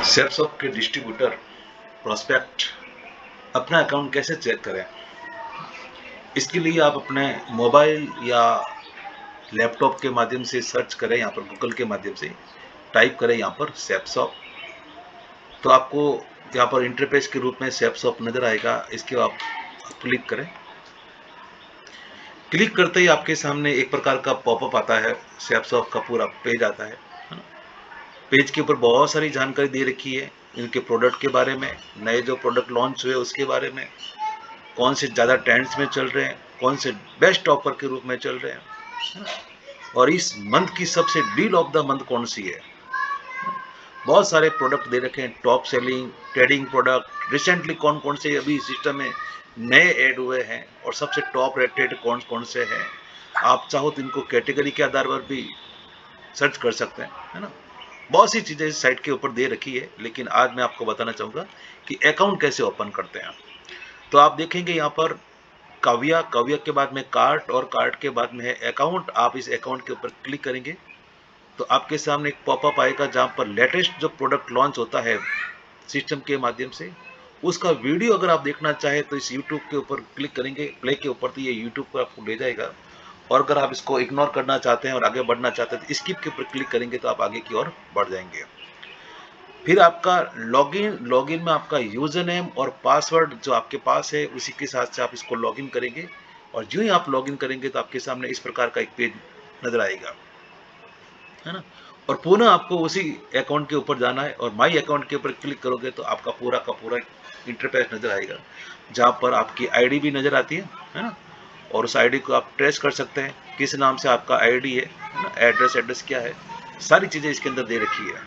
सेल्सऑप के distributor prospect अपना account कैसे चेक करें। इसके लिए आप अपने मोबाइल या लैपटॉप के माध्यम से सर्च करें, यहाँ पर गूगल के माध्यम से टाइप करें यहाँ पर सेल्सऑप। तो आपको यहाँ पर इंटरफेस के रूप में सेल्सऑप नजर आएगा। इसके आप क्लिक करें। क्लिक करते ही आपके सामने एक प्रकार का पॉपअप आता है, सेल्सऑप का पूरा पेज आता है ना। पेज के ऊपर बहुत सारी जानकारी दे रखी है, इनके प्रोडक्ट के बारे में, नए जो प्रोडक्ट लॉन्च हुए उसके बारे में, कौन से ज़्यादा ट्रेंड्स में चल रहे हैं, कौन से बेस्ट ऑफर के रूप में चल रहे हैं, और इस मंथ की सबसे डील ऑफ द मंथ कौन सी है। बहुत सारे प्रोडक्ट दे रखे हैं, top selling, trading product, recently कौन कौन से अभी सिस्टम में नए ऐड हुए हैं और सबसे टॉप रेटेड कौन कौन से हैं। आप चाहो तो इनको कैटेगरी के आधार पर भी सर्च कर सकते हैं, है ना। बहुत सी चीज़ें इस साइट के ऊपर दे रखी है, लेकिन आज मैं आपको बताना चाहूँगा कि अकाउंट कैसे ओपन करते हैं। तो आप देखेंगे यहाँ पर काव्या, काव्या के बाद में कार्ट और कार्ट के बाद में है अकाउंट। आप इस अकाउंट के ऊपर क्लिक करेंगे तो आपके सामने एक पॉपअप आएगा जहाँ पर लेटेस्ट जो प्रोडक्ट लॉन्च होता है सिस्टम के माध्यम से, उसका वीडियो अगर आप देखना चाहें तो इस यूट्यूब के ऊपर क्लिक करेंगे, प्ले के ऊपर, तो ये यूट्यूब पर आपको ले जाएगा। और अगर आप इसको इग्नोर करना चाहते हैं और आगे बढ़ना चाहते हैं तो स्किप के ऊपर क्लिक करेंगे तो आप आगे की ओर बढ़ जाएंगे। फिर आपका लॉगिन, लॉगिन में आपका यूजर नेम और पासवर्ड जो आपके पास है उसी के साथ से आप इसको लॉगिन करेंगे। और जो ही आप लॉगिन करेंगे तो आपके सामने इस प्रकार का एक पेज नजर आएगा, है ना। और पुनः आपको उसी अकाउंट के ऊपर जाना है और माई अकाउंट के ऊपर क्लिक करोगे तो आपका पूरा का पूरा इंटरफेस नजर आएगा, जहाँ पर आपकी आईडी भी नजर आती है ना। और उस आईडी को आप ट्रेस कर सकते हैं, किस नाम से आपका आईडी है ना, एड्रेस क्या है, सारी चीजें इसके अंदर दे रखी है।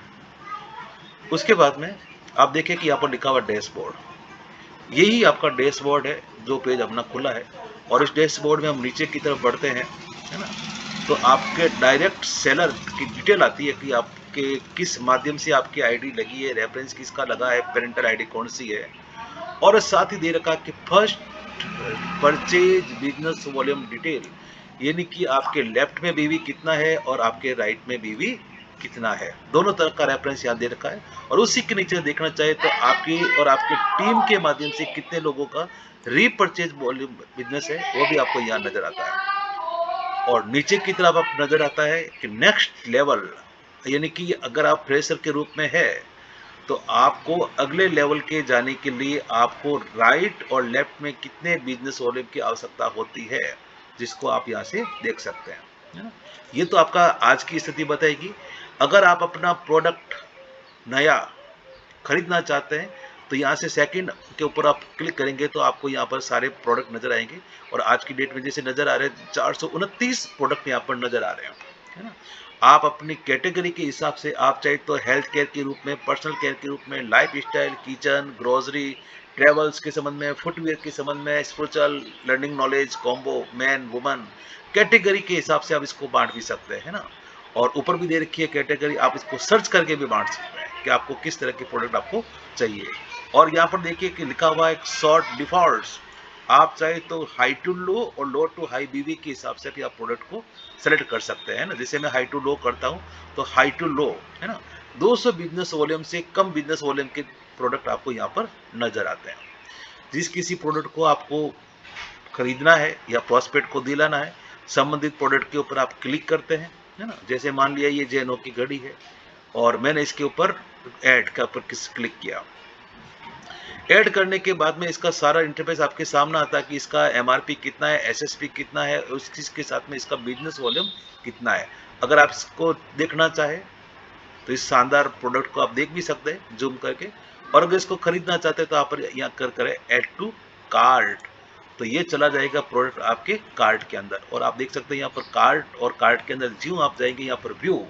उसके बाद में आप देखें कि यहाँ पर लिखा हुआ डैशबोर्ड, यही आपका डैशबोर्ड है जो पेज अपना खुला है। और इस डैशबोर्ड में हम नीचे की तरफ बढ़ते हैं, है ना। तो आपके डायरेक्ट सेलर की डिटेल आती है कि आपके किस माध्यम से आपकी आईडी लगी है, रेफरेंस किसका लगा है, पेरेंटल आईडी कौन सी है। और साथ ही दे रखा कि first purchase business volume detail, यानी कि आपके लेफ्ट में बीवी कितना है और आपके राइट में बीवी कितना है, दोनों तरह का रेफरेंस यहाँ दे रखा है। और उसी के नीचे देखना चाहे तो आपकी और आपके टीम के माध्यम से कितने लोगों का रीपरचेज वॉल्यूम बिजनेस है वो भी आपको यहाँ नजर आता है। और नीचे की तरफ आप नजर आता है कि नेक्स्ट लेवल, यानी कि अगर आप फ्रेशर के रूप में है तो आपको अगले लेवल के जाने के लिए आपको राइट और लेफ्ट में कितने बिजनेस वॉल्यूम की आवश्यकता होती है, जिसको आप यहाँ से देख सकते हैं, है ना। ये तो आपका आज की स्थिति बताएगी। अगर आप अपना प्रोडक्ट नया खरीदना चाहते हैं तो यहाँ से सेकंड के ऊपर आप क्लिक करेंगे तो आपको यहाँ पर सारे प्रोडक्ट नजर आएंगे। और आज की डेट में जैसे नजर आ रहे हैं 429 प्रोडक्ट यहाँ पर नजर आ रहे हैं, है ना। आप अपनी कैटेगरी के हिसाब से आप चाहे तो हेल्थ केयर के रूप में, पर्सनल केयर के रूप में, life style, kitchen, grocery, travels के संबंध में, फुटवेयर के संबंध में, spiritual, learning, knowledge, combo, man, woman, category के हिसाब से आप इसको बांट भी सकते हैं ना। और ऊपर भी दे रखी है कैटेगरी, आप इसको सर्च करके भी बांट सकते हैं कि आपको किस तरह के प्रोडक्ट आपको चाहिए। और यहाँ पर देखिए कि लिखा हुआ है शॉर्ट डिफॉल्ट्स, आप चाहे तो हाई टू लो और लो टू हाई बीवी के हिसाब से भी आप प्रोडक्ट को सेलेक्ट कर सकते हैं ना। जैसे मैं हाई टू लो करता हूँ तो हाई टू लो, है ना, 200 बिजनेस वॉल्यूम से कम बिजनेस वॉल्यूम के प्रोडक्ट आपको यहाँ पर नजर आते हैं। जिस किसी प्रोडक्ट को आपको खरीदना है या प्रोस्पेक्ट को दिलाना है, संबंधित प्रोडक्ट के ऊपर आप क्लिक करते हैं, है ना। जैसे मान लिया ये जेनो की घड़ी है और मैंने इसके ऊपर ऐड का ऊपर क्लिक किया। ऐड करने के बाद में इसका सारा इंटरफेस आपके सामने आता है कि इसका एमआरपी कितना है, एसएसपी कितना है, उसके साथ में इसका बिजनेस वॉल्यूम कितना है। अगर आप इसको देखना चाहें तो इस शानदार प्रोडक्ट को आप देख भी सकते हैं जूम करके। और अगर इसको खरीदना चाहते हैं तो आप यहाँ कर करें ऐड टू कार्ट, तो ये चला जाएगा प्रोडक्ट आपके कार्ट के अंदर। और आप देख सकते हैं यहाँ पर कार्ट, और कार्ट के अंदर ज्यों आप जाएंगे यहाँ पर व्यू,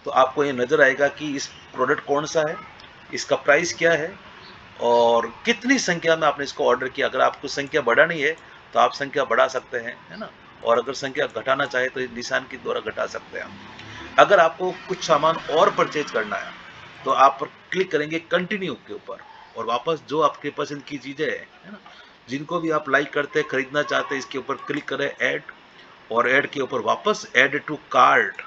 तो आपको ये नजर आएगा कि इस प्रोडक्ट कौन सा है, इसका प्राइस क्या है और कितनी संख्या में आपने इसको ऑर्डर किया। अगर आपको संख्या बढ़ानी है तो आप संख्या बढ़ा सकते हैं, है ना। और अगर संख्या घटाना चाहे तो इस निशान के द्वारा घटा सकते हैं। अगर आपको कुछ सामान और परचेज करना है तो आप क्लिक करेंगे कंटिन्यू के ऊपर, और वापस जो आपके पसंद की चीजें है ना, जिनको भी आप लाइक करते हैं, खरीदना चाहते हैं, इसके ऊपर क्लिक करें ऐड, और ऐड के ऊपर वापस ऐड टू कार्ट।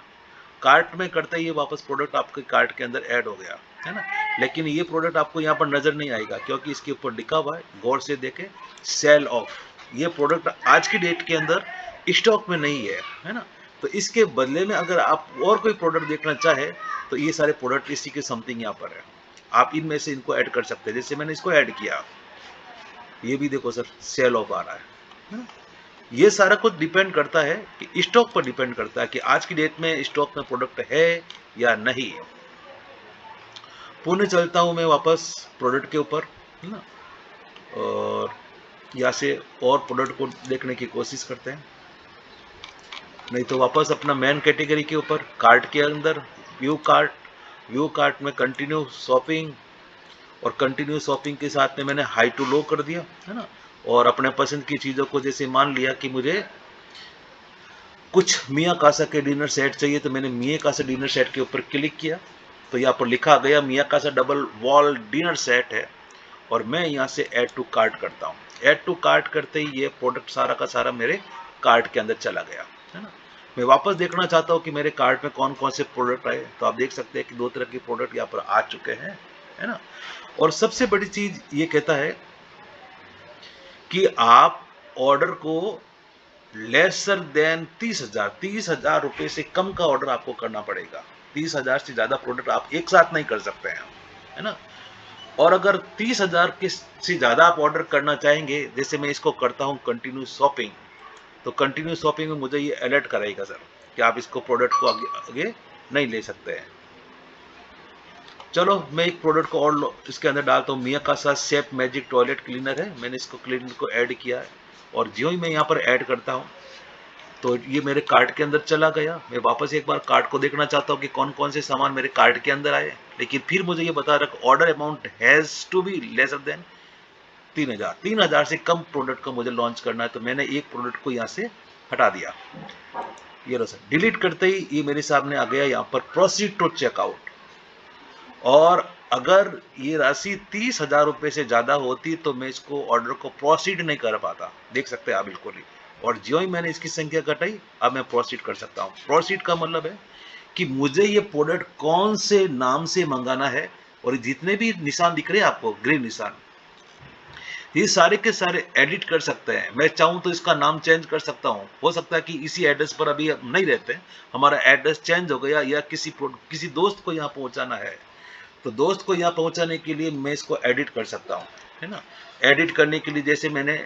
कार्ट में करते ही वापस प्रोडक्ट आपके कार्ट के अंदर ऐड हो गया। है ना। लेकिन ये प्रोडक्ट आपको यहाँ पर नजर नहीं आएगा क्योंकि इसके ऊपर लिखा हुआ है, गौर से देखें, सेल ऑफ। ये प्रोडक्ट आज की डेट के अंदर स्टॉक में नहीं है ना। तो इसके बदले में अगर आप और कोई प्रोडक्ट देखना चाहे तो ये सारे प्रोडक्ट इसी के समथिंग यहाँ पर है, आप इनमें से इनको ऐड कर सकते हैं। जैसे मैंने इसको ऐड किया, ये भी देखो सर सेल ऑफ आ रहा है ना? ये सारा कुछ डिपेंड करता है कि स्टॉक पर डिपेंड करता है कि आज की डेट में स्टॉक में प्रोडक्ट है या नहीं। पुनः चलता हूं मैं वापस प्रोडक्ट के ऊपर, है ना, और यहाँ से और प्रोडक्ट को देखने की कोशिश करते हैं। नहीं तो वापस अपना मेन कैटेगरी के ऊपर कार्ट के अंदर व्यू कार्ट में कंटिन्यू शॉपिंग, और कंटिन्यू शॉपिंग के साथ में मैंने हाई टू लो कर दिया, है ना। और अपने पसंद की चीज़ों को, जैसे मान लिया कि मुझे कुछ मिया कासा के डिनर सेट चाहिए तो मैंने मिया कासा डिनर सेट के ऊपर क्लिक किया तो यहाँ पर लिखा गया Mia Casa double wall dinner set है, और मैं यहाँ से ऐड टू कार्ट करता हूँ। ऐड टू कार्ट करते ही ये प्रोडक्ट सारा का सारा मेरे कार्ट के अंदर चला गया, है ना। मैं वापस देखना चाहता हूँ कि मेरे कार्ट में कौन कौन से प्रोडक्ट आए, तो आप देख सकते हैं कि 2 तरह के प्रोडक्ट यहाँ पर आ चुके हैं, है ना। और सबसे बड़ी चीज ये कहता है कि आप ऑर्डर को लेसर देन 30,000 रुपए से कम का ऑर्डर आपको करना पड़ेगा। 30,000 से ज्यादा प्रोडक्ट आप एक साथ नहीं कर सकते हैं, है ना। और अगर 30,000 के से ज्यादा आप ऑर्डर करना चाहेंगे, जैसे मैं इसको करता हूं कंटिन्यू शॉपिंग, तो कंटिन्यू शॉपिंग में मुझे ये अलर्ट कराएगा सर कि आप इसको प्रोडक्ट को आगे नहीं ले सकते हैं। चलो मैं एक प्रोडक्ट को और इसके अंदर डालता हूँ। Mia Casa safe magic toilet cleaner है, मैंने इसको क्लीनर को ऐड किया है, और ज्यों ही मैं यहाँ पर ऐड करता हूँ तो ये मेरे कार्ट के अंदर चला गया। मैं वापस एक बार कार्ट को देखना चाहता हूँ कि कौन कौन से सामान मेरे कार्ट के अंदर आए, लेकिन फिर मुझे ये बता रहा order amount has to be lesser than 3,000 से कम प्रोडक्ट को मुझे लॉन्च करना है। तो मैंने एक प्रोडक्ट को यहाँ से हटा दिया। ये लो सर, डिलीट करते ही ये मेरे सामने आ गया यहाँ पर प्रोसीड टू चेकआउट। और अगर ये राशि 30,000 रुपए से ज्यादा होती तो मैं इसको ऑर्डर को प्रोसीड नहीं कर पाता, देख सकते हैं आप बिल्कुल ही। और ज्यों ही मैंने इसकी संख्या घटाई, अब मैं प्रोसीड कर सकता हूँ। प्रोसीड का मतलब है कि मुझे ये प्रोडक्ट कौन से नाम से मंगाना है, और जितने भी निशान दिख रहे हैं आपको ग्रीन निशान, ये सारे के सारे एडिट कर सकते हैं। मैं चाहूं तो इसका नाम चेंज कर सकता हूं। हो सकता है कि इसी एड्रेस पर अभी नहीं रहते, हमारा एड्रेस चेंज हो गया, या किसी दोस्त को यहाँ पहुंचाना है, तो दोस्त को यहाँ पहुंचाने के लिए मैं इसको एडिट कर सकता हूँ, है ना। एडिट करने के लिए जैसे मैंने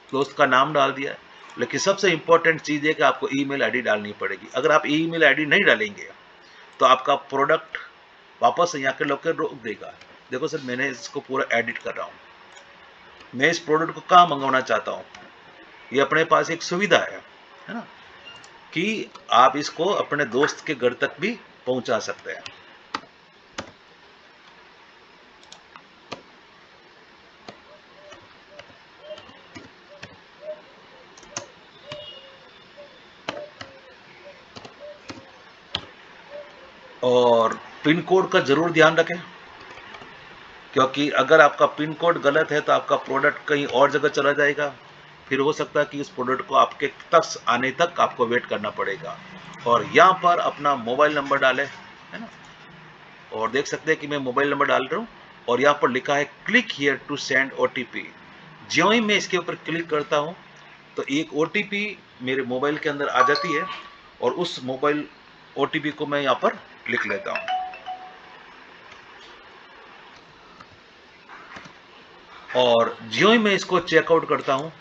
दोस्त का नाम डाल दिया, लेकिन सबसे इंपॉर्टेंट चीज है कि आपको ईमेल आईडी डालनी पड़ेगी। अगर आप ईमेल आईडी नहीं डालेंगे तो आपका प्रोडक्ट वापस यहाँ के लोग रोक देगा। देखो सर, मैंने इसको पूरा एडिट कर रहा हूँ। मैं इस प्रोडक्ट को कहाँ मंगवाना चाहता हूँ, ये अपने पास एक सुविधा है ना, कि आप इसको अपने दोस्त के घर तक भी पहुंचा सकते हैं। और पिन कोड का जरूर ध्यान रखें, क्योंकि अगर आपका पिन कोड गलत है तो आपका प्रोडक्ट कहीं और जगह चला जाएगा, फिर हो सकता है कि उस प्रोडक्ट को आपके तक आने तक आपको वेट करना पड़ेगा। और यहाँ पर अपना मोबाइल नंबर डालें, है ना। और देख सकते हैं कि मैं मोबाइल नंबर डाल रहा हूँ, और यहाँ पर लिखा है click here to send OTP. ज्यों ही मैं इसके ऊपर क्लिक करता हूँ तो एक ओटीपी मेरे मोबाइल के अंदर आ जाती है, और उस मोबाइल ओटीपी को मैं यहाँ पर लिख लेता हूँ। और ज्यों ही मैं इसको चेकआउट करता हूँ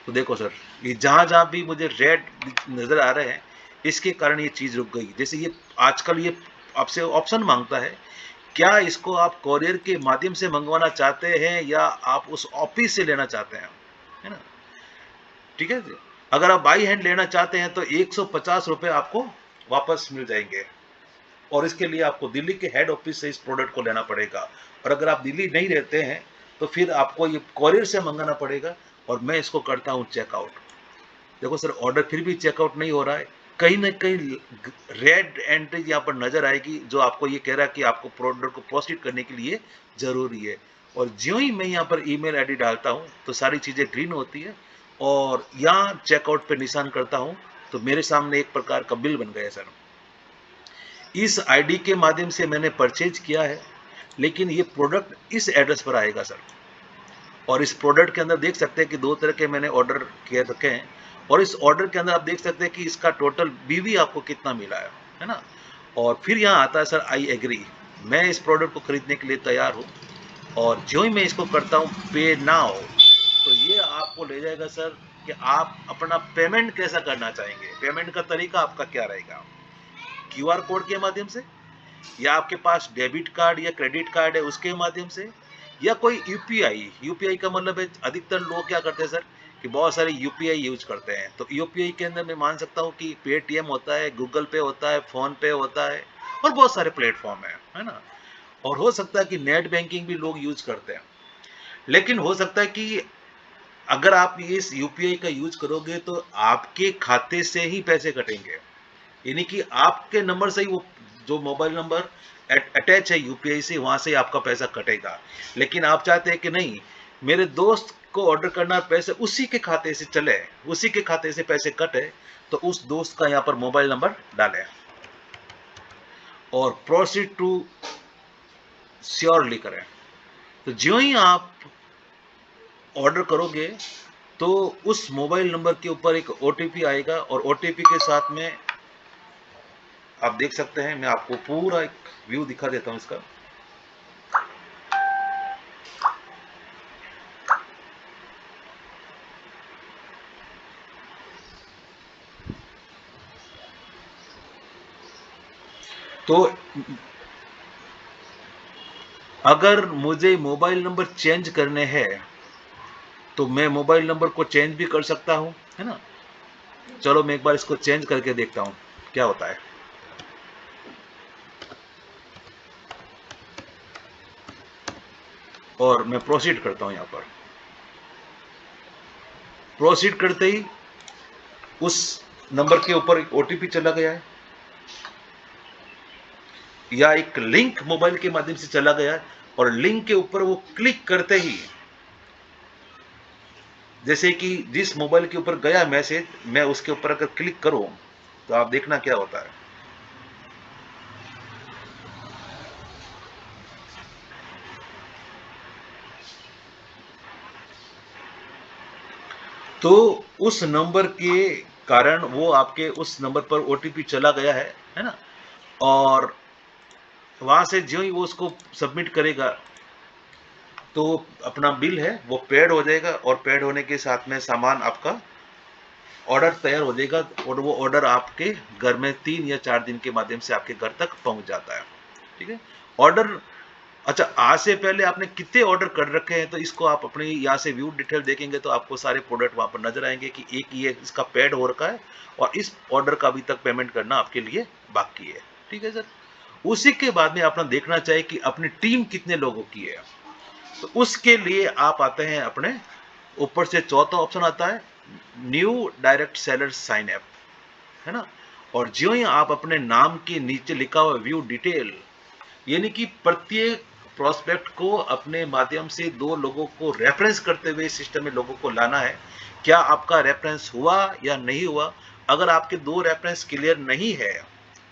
तो देखो सर, ये जहां जहां भी मुझे रेड नजर आ रहे हैं, इसके कारण ये चीज रुक गई। जैसे ये आजकल ये आपसे ऑप्शन मांगता है, क्या इसको आप कोरियर के माध्यम से मंगवाना चाहते हैं या आप उस ऑफिस से लेना चाहते हैं, है ना। ठीक है जी। अगर आप बाई हैंड लेना चाहते हैं तो 150 रुपए आपको वापस मिल जाएंगे, और इसके लिए आपको दिल्ली के हेड ऑफिस से इस प्रोडक्ट को लेना पड़ेगा। और अगर आप दिल्ली नहीं रहते हैं तो फिर आपको ये कोरियर से मंगाना पड़ेगा। और मैं इसको करता हूँ चेकआउट। देखो सर, ऑर्डर फिर भी चेकआउट नहीं हो रहा है। कहीं ना कहीं रेड एंट्री यहाँ पर नजर आएगी, जो आपको ये कह रहा है कि आपको प्रोडक्ट को प्रोसीड करने के लिए जरूरी है। और ज्यों ही मैं यहाँ पर ईमेल आईडी डालता हूँ तो सारी चीजें ग्रीन होती है, और यहाँ चेकआउट पे निशान करता हूँ तो मेरे सामने एक प्रकार का बिल बन गया सर। इस आईडी के माध्यम से मैंने परचेज किया है, लेकिन ये प्रोडक्ट इस एड्रेस पर आएगा सर। और इस प्रोडक्ट के अंदर देख सकते हैं कि 2 तरह के मैंने ऑर्डर किए रखे हैं, और इस ऑर्डर के अंदर आप देख सकते हैं कि इसका टोटल बीवी आपको कितना मिला है ना? और फिर यहाँ आता है सर आई एग्री, मैं इस प्रोडक्ट को खरीदने के लिए तैयार हूँ, और जो ही मैं इसको करता हूँ पे नाउ, तो ये आपको ले जाएगा सर कि आप अपना पेमेंट कैसा करना चाहेंगे, पेमेंट का तरीका आपका क्या रहेगा, क्यूआर कोड के माध्यम से, या आपके पास डेबिट कार्ड या क्रेडिट कार्ड है उसके माध्यम से, या कोई यूपीआई। यूपीआई का मतलब है अधिकतर लोग क्या करते हैं सर कि बहुत सारे यूपीआई यूज करते हैं, तो यूपीआई के अंदर मैं मान सकता हूँ कि पेटीएम होता है, गूगल पे होता है, फोन पे होता है, और बहुत सारे प्लेटफॉर्म है ना? और हो सकता है कि नेट बैंकिंग भी लोग यूज करते हैं, लेकिन हो सकता है कि अगर आप इस यूपीआई का यूज करोगे तो आपके खाते से ही पैसे कटेंगे, यानी कि आपके नंबर से ही वो जो मोबाइल नंबर अटैच है यूपीआई से, वहां से आपका पैसा कटेगा। लेकिन आप चाहते हैं कि नहीं, मेरे दोस्त को ऑर्डर करना, पैसे उसी के खाते से चले, उसी के खाते से पैसे कटे, तो उस दोस्त का यहाँ पर मोबाइल नंबर डालें और प्रोसीड टू श्योरली करें। तो ज्यों ही आप ऑर्डर करोगे तो उस मोबाइल नंबर के ऊपर एक ओटीपी आएगा, और ओटीपी के साथ में आप देख सकते हैं, मैं आपको पूरा एक व्यू दिखा देता हूं इसका। तो अगर मुझे मोबाइल नंबर चेंज करने हैं तो मैं मोबाइल नंबर को चेंज भी कर सकता हूं, है ना? चलो मैं एक बार इसको चेंज करके देखता हूं क्या होता है। और मैं प्रोसीड करता हूं, यहां पर प्रोसीड करते ही उस नंबर के ऊपर एक ओटीपी चला गया है, या एक लिंक मोबाइल के माध्यम से चला गया है, और लिंक के ऊपर वो क्लिक करते ही, जैसे कि जिस मोबाइल के ऊपर गया मैसेज, मैं उसके ऊपर अगर क्लिक करूं तो आप देखना क्या होता है। तो उस नंबर के कारण वो आपके उस नंबर पर ओटीपी चला गया है ना? और वहां से जो ही वो उसको सबमिट करेगा तो अपना बिल है वो पेड हो जाएगा, और पेड होने के साथ में सामान आपका ऑर्डर तैयार हो जाएगा, और वो ऑर्डर आपके घर में 3 या 4 दिन के माध्यम से आपके घर तक पहुंच जाता है। ठीक है? ऑर्डर, अच्छा, आज से पहले आपने कितने ऑर्डर कर रखे हैं, तो इसको आप अपनी यहाँ से व्यू डिटेल देखेंगे तो आपको सारे प्रोडक्ट वहां पर नजर आएंगे कि एक ये इसका पेड हो रखा है, और इस ऑर्डर का अभी तक पेमेंट करना आपके लिए बाकी है। ठीक है सर? उसी के बाद में अपना देखना चाहिए कि अपनी टीम कितने लोगों की है, तो उसके लिए आप आते हैं अपने ऊपर से चौथा ऑप्शन आता है, new direct seller sign up, है ना? और ज्यों ही आप अपने नाम के नीचे लिखा हुआ व्यू डिटेल, यानी कि प्रत्येक प्रोस्पेक्ट को अपने माध्यम से 2 लोगों को रेफरेंस करते हुए सिस्टम में लोगों को लाना है, क्या आपका रेफरेंस हुआ या नहीं हुआ। अगर आपके 2 रेफरेंस क्लियर नहीं है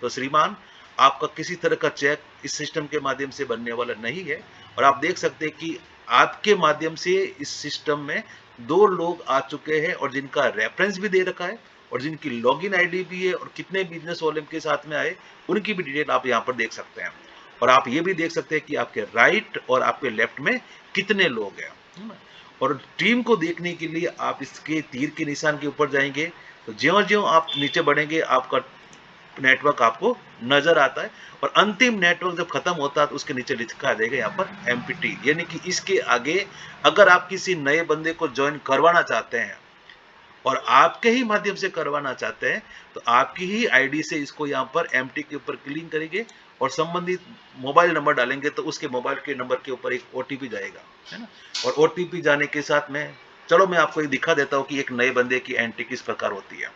तो श्रीमान, आपका किसी तरह का चेक इस सिस्टम के माध्यम से बनने वाला नहीं है। और आप देख सकते हैं कि आपके माध्यम से इस सिस्टम में 2 लोग आ चुके हैं, और जिनका रेफरेंस भी दे रखा है, और जिनकी लॉगिन आईडी भी है, और कितने बिजनेस वाले के साथ में आए उनकी भी डिटेल आप यहाँ पर देख सकते हैं। और आप ये भी देख सकते हैं कि आपके राइट और आपके लेफ्ट में कितने लोग हैं, है ना? और टीम को देखने के लिए आप इसके तीर के निशान के ऊपर जाएंगे, तो ज्यों-ज्यों आप नीचे बढ़ेंगे आपका नेटवर्क आपको नजर आता है, और अंतिम नेटवर्क जब खत्म होता है तो उसके नीचे लिखा आ जाएगा यहाँ पर एमपीटी, यानी कि इसके आगे अगर आप किसी नए बंदे को ज्वाइन करवाना चाहते हैं और आपके ही माध्यम से करवाना चाहते हैं, तो आपकी ही आईडी से इसको यहाँ पर एमटी के ऊपर क्लिक करेंगे और संबंधित मोबाइल नंबर डालेंगे, तो उसके मोबाइल के नंबर के ऊपर एक ओटीपी जाएगा, है ना? और ओटीपी जाने के साथ में, चलो मैं आपको ये दिखा देता हूँ कि एक नए बंदे की एंट्री किस प्रकार होती है।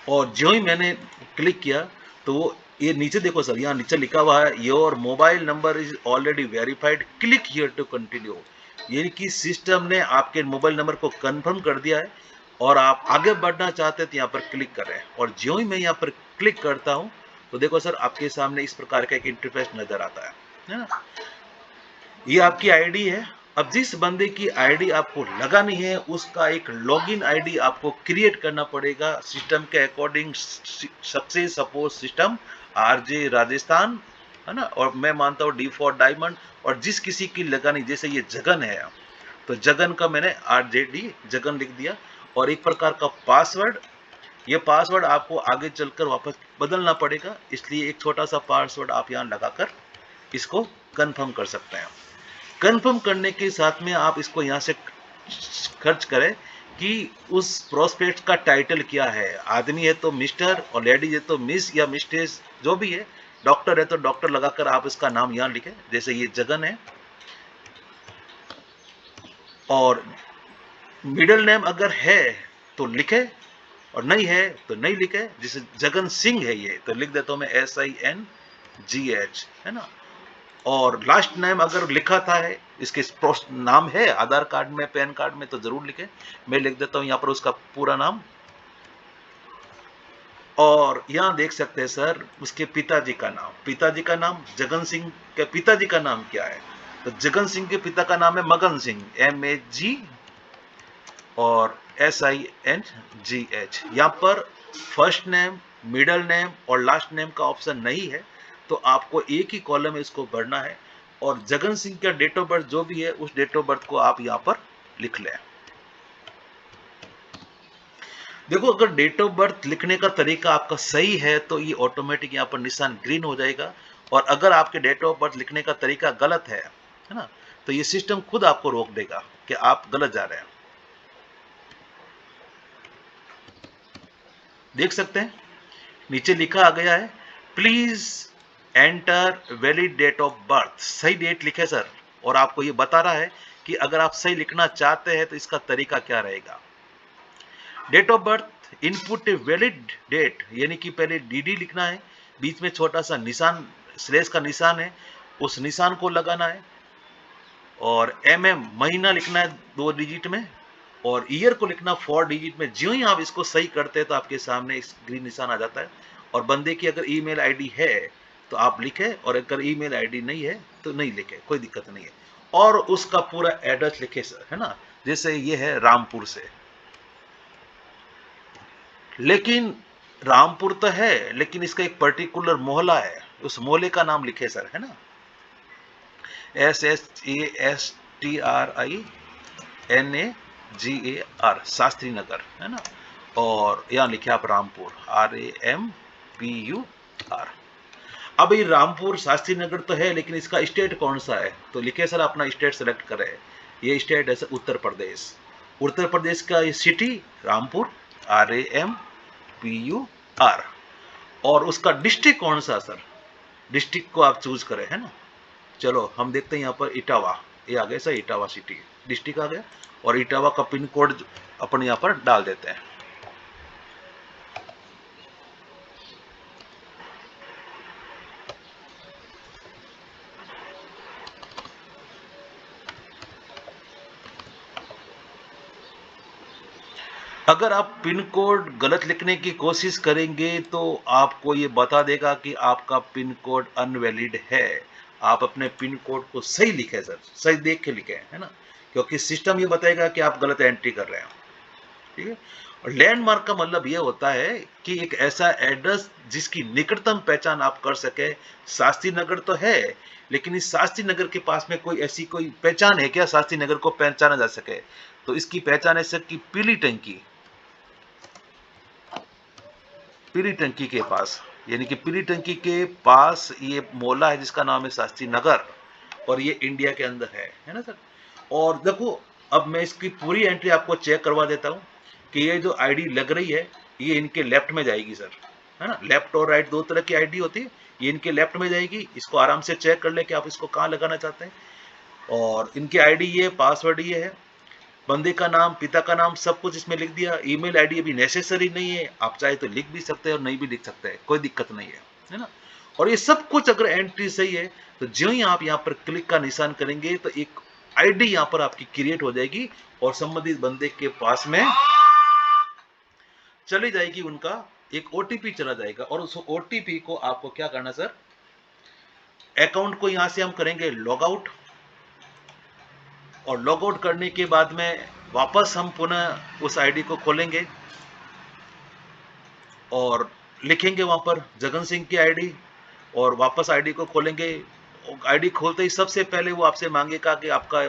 और जो ही मैंने क्लिक किया तो वो, ये नीचे देखो सर, यहाँ नीचे लिखा हुआ है your mobile number is already verified, click here to continue, यानी कि सिस्टम ने आपके मोबाइल नंबर को कंफर्म कर दिया है, और आप आगे बढ़ना चाहते हैं तो यहाँ पर क्लिक करें। और जो ही मैं यहाँ पर क्लिक करता हूँ तो देखो सर, आपके सामने इस प्रकार का एक इंटरफेस नजर आता है ना। ये आपकी आईडी है। अब जिस बंदे की आईडी आपको लगानी है उसका एक लॉगिन आईडी आपको क्रिएट करना पड़ेगा सिस्टम के अकॉर्डिंग। सबसे सपोज सिस्टम आरजे राजस्थान है ना, और मैं मानता हूँ डी फॉर डायमंड। और जिस किसी की लगानी, जैसे ये जगन है तो जगन का मैंने RJD जगन लिख दिया, और एक प्रकार का पासवर्ड। ये पासवर्ड आपको आगे चलकर वापस बदलना पड़ेगा, इसलिए एक छोटा सा पासवर्ड आप यहाँ लगाकर इसको कंफर्म कर सकते हैं। कंफर्म करने के साथ में आप इसको यहाँ से खर्च करें कि उस प्रोस्पेक्ट का टाइटल क्या है। आदमी है तो मिस्टर, और लेडीज है तो मिस या मिस्टेस, जो भी है। डॉक्टर है तो डॉक्टर लगाकर आप इसका नाम यहाँ लिखें, जैसे ये जगन है। और मिडिल नेम अगर है तो लिखे, और नहीं है तो नहीं लिखे। जैसे जगन सिंह है ये, तो लिख देता हूं मैं SINGH, है ना। और लास्ट नेम अगर लिखा था है, इसके नाम है आधार कार्ड में, पैन कार्ड में, तो जरूर लिखे। मैं लिख देता हूं यहाँ पर उसका पूरा नाम। और यहाँ देख सकते हैं सर उसके पिताजी का नाम। पिताजी का नाम जगन सिंह के पिताजी का नाम क्या है, तो जगन सिंह के पिता का नाम है मगन सिंह, MAG और SINGH। यहाँ पर फर्स्ट नेम, मिडल नेम और लास्ट नेम का ऑप्शन नहीं है, तो आपको एक ही कॉलम में इसको भरना है। और जगन सिंह का डेट ऑफ बर्थ जो भी है, उस डेट ऑफ बर्थ को आप यहाँ पर लिख लें। देखो, अगर डेट ऑफ बर्थ लिखने का तरीका आपका सही है तो ये ऑटोमेटिक यहाँ पर निशान ग्रीन हो जाएगा। और अगर आपके डेट ऑफ बर्थ लिखने का तरीका गलत है ना, तो ये सिस्टम खुद आपको रोक देगा कि आप गलत जा रहे हैं। देख सकते हैं नीचे लिखा आ गया है, please enter valid date of birth. सही डेट लिखे सर, और आपको ये बता रहा है कि अगर आप सही लिखना चाहते हैं तो इसका तरीका क्या रहेगा। Date of birth input a valid date, यानी कि पहले DD लिखना है, बीच में छोटा सा निशान, स्लेश का निशान है, उस निशान को लगाना है। और MM महीना लिखना है 2 डिजिट में, और ईयर को लिखना 4 डिजिट में। ज्यों ही आप इसको सही करते हैं तो आपके सामने इस ग्रीन निशान आ जाता है। और बंदे की अगर ईमेल आईडी है तो आप लिखे, और अगर ईमेल आईडी नहीं है तो नहीं लिखे, कोई दिक्कत नहीं है। और उसका पूरा एड्रेस लिखे सर, है ना। जैसे ये है रामपुर से, लेकिन रामपुर तो है, लेकिन इसका एक पर्टिकुलर मोहल्ला है, उस मोहल्ले का नाम लिखे सर, है ना। SHASTRINAGAR, शास्त्री नगर, है ना। और यहाँ लिखे आप रामपुर, RAMPUR। अब ये रामपुर शास्त्री नगर तो है, लेकिन इसका स्टेट कौन सा है, तो लिखे सर अपना स्टेट सेलेक्ट करें। ये स्टेट है सर उत्तर प्रदेश। उत्तर प्रदेश का ये सिटी रामपुर, RAMPUR। और उसका डिस्ट्रिक्ट कौन सा सर, डिस्ट्रिक्ट को आप चूज करें, है ना। चलो हम देखते हैं यहाँ पर इटावा, ये आ गया सर, इटावा सिटी डिस्ट्रिक्ट आ गया। और इटावा का पिन कोड अपन यहाँ पर डाल देते हैं। अगर आप पिन कोड गलत लिखने की कोशिश करेंगे तो आपको ये बता देगा कि आपका पिन कोड अनवैलिड है। आप अपने पिन कोड को सही लिखें सर, सही देख के लिखें, है ना, क्योंकि सिस्टम ये बताएगा कि आप गलत एंट्री कर रहे हैं। ठीक है। और लैंडमार्क का मतलब ये होता है कि एक ऐसा एड्रेस जिसकी निकटतम पहचान आप कर सके। शास्त्री नगर तो है, लेकिन इस शास्त्री नगर के पास में कोई ऐसी कोई पहचान है क्या शास्त्री नगर को पहचाना जा सके, तो इसकी पहचान है सर की पीली टंकी। पीली टंकी के पास, यानी कि पीली टंकी के पास ये मोहल्ला है जिसका नाम है शास्त्री नगर, और ये इंडिया के अंदर है ना सर। और देखो, अब मैं इसकी पूरी एंट्री आपको चेक करवा देता हूँ कि ये जो आईडी लग रही है ये इनके लेफ्ट में जाएगी सर, है ना। लेफ्ट और राइट दो तरह की आईडी होती है, ये इनके लेफ्ट में जाएगी। इसको आराम से चेक कर ले कि आप इसको कहाँ लगाना चाहते हैं। और इनकी आईडी ये, पासवर्ड ये है, बंदे का नाम, पिता का नाम, सब कुछ इसमें लिख दिया। ईमेल आईडी अभी नेसेसरी नहीं है, आप चाहे तो लिख भी सकते हैं और नहीं भी लिख सकते हैं, कोई दिक्कत नहीं है ना। और ये सब कुछ अगर एंट्री सही है तो ज्यों ही आप यहाँ पर क्लिक का निशान करेंगे तो एक आईडी यहाँ पर आपकी क्रिएट हो जाएगी, और संबंधित बंदे के पास में चली जाएगी उनका एक ओटीपी चला जाएगा और उस ओटीपी को आपको क्या करना सर, अकाउंट को यहां से हम करेंगे लॉग आउट, और लॉग आउट करने के बाद में वापस हम पुनः उस आईडी को खोलेंगे और लिखेंगे वहां पर जगन सिंह की आईडी, और वापस आईडी को खोलेंगे। आईडी खोलते ही सबसे पहले वो आपसे मांगेगा कि आपका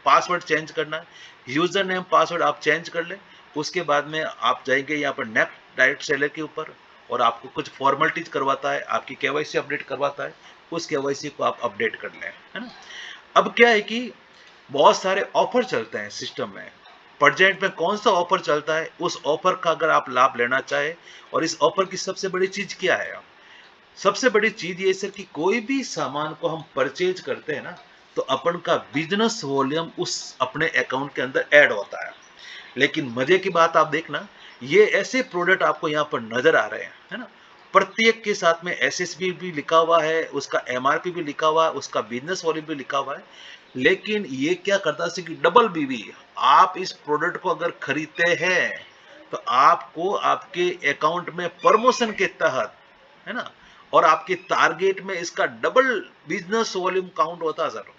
पासवर्ड चेंज करना है, यूजर नेम पासवर्ड आप चेंज कर लें। उसके बाद में आप जाएंगे यहाँ पर नेक्स्ट डायरेक्ट सेलर के ऊपर, और आपको कुछ फॉर्मेलिटीज करवाता है, आपकी केवाईसी अपडेट करवाता है, उस केवाईसी को आप अपडेट कर लें, है ना। अब क्या है कि बहुत सारे ऑफर चलते हैं सिस्टम में, प्रेजेंट में कौन सा ऑफर चलता है, उस ऑफर का अगर आप लाभ लेना चाहे, और इस ऑफर की सबसे बड़ी चीज क्या है, सबसे बड़ी चीज ये सर कि कोई भी सामान को हम परचेज करते हैं ना, तो अपन का बिजनेस वॉल्यूम उस अपने अकाउंट के अंदर ऐड होता है। लेकिन मजे की बात आप देखना, ये ऐसे प्रोडक्ट आपको यहाँ पर नजर आ रहे हैं, है ना, प्रत्येक के साथ में एसएसपी भी लिखा हुआ है, उसका एमआरपी भी लिखा हुआ है, उसका बिजनेस वॉल्यूम भी लिखा हुआ है। लेकिन ये क्या करता है कि डबल बीवी, आप इस प्रोडक्ट को अगर खरीदते हैं तो आपको आपके अकाउंट में प्रमोशन के तहत, है ना, और आपके टारगेट में इसका डबल बिजनेस वॉल्यूम काउंट होता है सर।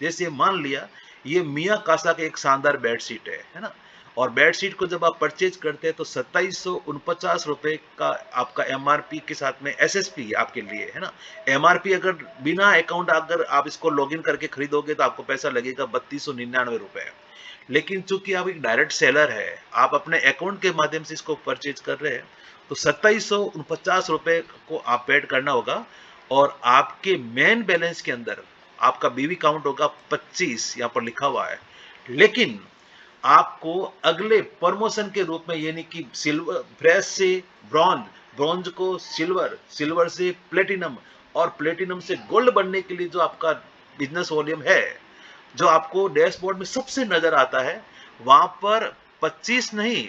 जैसे मान लिया ये मियाँ कासा का एक शानदार बेडशीट है ना, और बेडशीट को जब आप परचेज करते हैं तो 2749 रुपए का आपका एमआरपी के साथ में एसएसपी आपके लिए, है ना। एमआरपी अगर बिना अकाउंट अगर आप इसको लॉगिन करके खरीदोगे तो आपको पैसा लगेगा 3299 रुपए। लेकिन चूंकि आप एक डायरेक्ट सेलर है, आप अपने अकाउंट के माध्यम से इसको परचेज कर रहे हैं, तो 2749 रुपए को आप पेड करना होगा, और आपके मेन बैलेंस के अंदर आपका बीवी काउंट होगा 25, यहां पर लिखा हुआ है। लेकिन आपको अगले प्रमोशन के रूप में, यानी कि सिल्वर, ब्रैस से ब्रॉन्ज, ब्रॉन्ज को सिल्वर, सिल्वर से प्लेटिनम, और प्लेटिनम से गोल्ड बनने के लिए जो आपका बिजनेस वॉल्यूम है, जो आपको डैशबोर्ड में सबसे नजर आता है, वहां पर 25 नहीं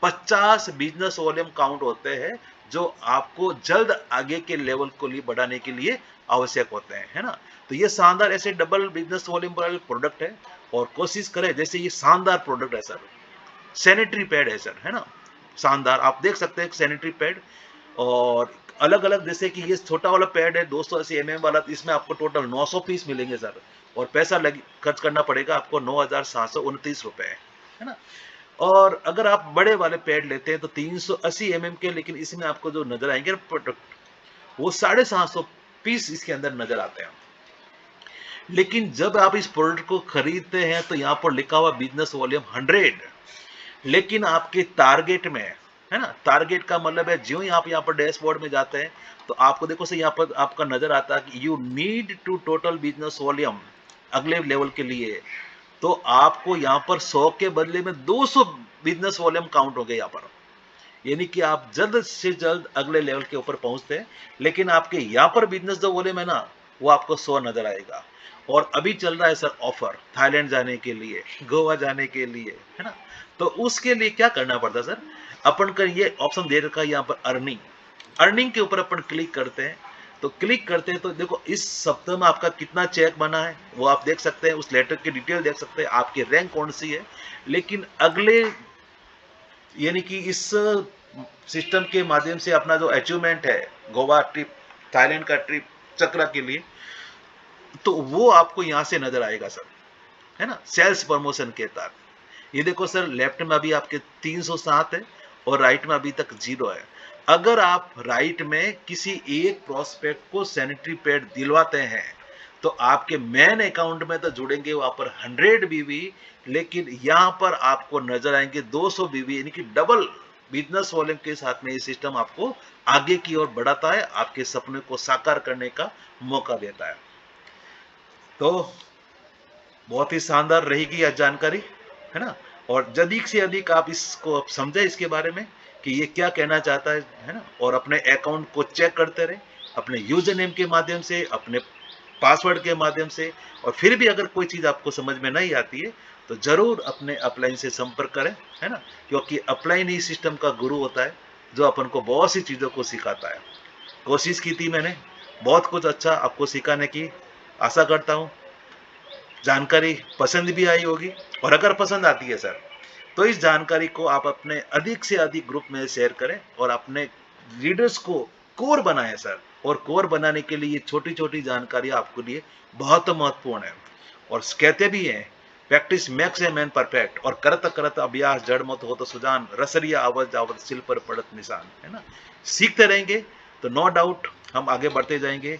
50 बिजनेस वॉल्यूम काउंट होते हैं, जो आपको जल्द आगे के लेवल को लिए बढ़ाने के लिए आवश्यक होते हैं, है ना। तो ये शानदार ऐसे डबल बिजनेस वॉल्यूम वाले प्रोडक्ट है, और कोशिश करें, जैसे ये शानदार प्रोडक्ट है सर, सैनिटरी पैड है सर, है ना, शानदार, आप देख सकते हैं सैनिटरी पैड, और अलग अलग, जैसे कि ये छोटा वाला पैड है 280 mm वाला, इसमें आपको टोटल 900 पीस मिलेंगे सर, और पैसा खर्च करना पड़ेगा आपको 9729 रुपए, है ना। और अगर आप बड़े वाले पैड लेते हैं तो 380 mm के, लेकिन इसमें आपको जो नजर आएंगे प्रोडक्ट, वो 750 पीस इसके अंदर नजर आते हैं। लेकिन जब आप इस प्रोडक्ट को खरीदते हैं तो यहाँ पर लिखा हुआ बिजनेस वॉल्यूम 100, लेकिन आपके टारगेट में, है ना, टारगेट का मतलब है जो ही आप यहाँ पर डैशबोर्ड में जाते हैं तो आपको देखो से यहाँ पर आपका नजर आता है कि you need to total business volume अगले लेवल के लिए, तो आपको यहाँ पर 100 के बदले में 200 बिजनेस वॉल्यूम काउंट हो गए यहाँ पर, यानी कि आप जल्द से जल्द अगले लेवल के ऊपर पहुंचते हैं। लेकिन आपके यहाँ पर बिजनेस जो वॉल्यूम है ना, वो आपको 100 नजर आएगा। और अभी चल रहा है सर ऑफर थाईलैंड जाने के लिए, गोवा जाने के लिए, है ना, तो उसके लिए क्या करना पड़ता है सर, अपन का ये ऑप्शन दे रखा है यहाँ पर अर्निंग, अर्निंग के ऊपर अपन क्लिक करते हैं। तो क्लिक करते हैं तो देखो इस सप्ताह में आपका कितना चेक बना है वो आप देख सकते हैं, उस लेटर की डिटेल देख सकते हैं, आपकी रैंक कौन सी है। लेकिन अगले, यानी कि इस सिस्टम के माध्यम से अपना जो अचीवमेंट है गोवा ट्रिप, थाईलैंड का ट्रिप चक्रा के लिए, तो वो आपको यहां से नजर आएगा सर, है ना, सेल्स प्रमोशन के तहत। ये देखो सर, लेफ्ट में अभी आपके 307 है और राइट में अभी तक 0 है। अगर आप राइट में किसी एक प्रोस्पेक्ट को सैनिटरी पैड दिलवाते हैं तो आपके मेन अकाउंट में तो जुड़ेंगे वहां पर 100 बीवी, लेकिन यहां पर आपको नजर आएंगे 200 बीवी, यानी कि डबल बिजनेस वॉल्यूम के साथ में ये सिस्टम आपको आगे की ओर बढ़ाता है, आपके सपने को साकार करने का मौका देता है। तो बहुत ही शानदार रहेगी यह जानकारी, है ना, और अधिक से अधिक आप इसको आप समझे इसके बारे में कि ये क्या कहना चाहता है ना, और अपने अकाउंट को चेक करते रहे अपने यूजर नेम के माध्यम से, अपने पासवर्ड के माध्यम से। और फिर भी अगर कोई चीज आपको समझ में नहीं आती है तो जरूर अपने अपलाइन से संपर्क करें, है ना, क्योंकि अपलाइन ही सिस्टम का गुरु होता है जो अपन को बहुत सी चीजों को सिखाता है। कोशिश की थी मैंने बहुत कुछ अच्छा आपको सिखाने की, आशा करता हूँ जानकारी पसंद भी आई होगी। और अगर पसंद आती है सर तो इस जानकारी को आप अपने अधिक से अधिक ग्रुप में शेयर करें और अपने रीडर्स को कोर बनाएं सर। और कोर बनाने के लिए ये छोटी-छोटी जानकारी आपके लिए बहुत महत्वपूर्ण है। और कहते भी हैं practice makes a man perfect, और करत करत अभ्यास जड़ मत हो तो सुजान, रसरिया आवत आवत सिल पर पड़त निशान, है ना? सीखते रहेंगे तो नो डाउट हम आगे बढ़ते जाएंगे।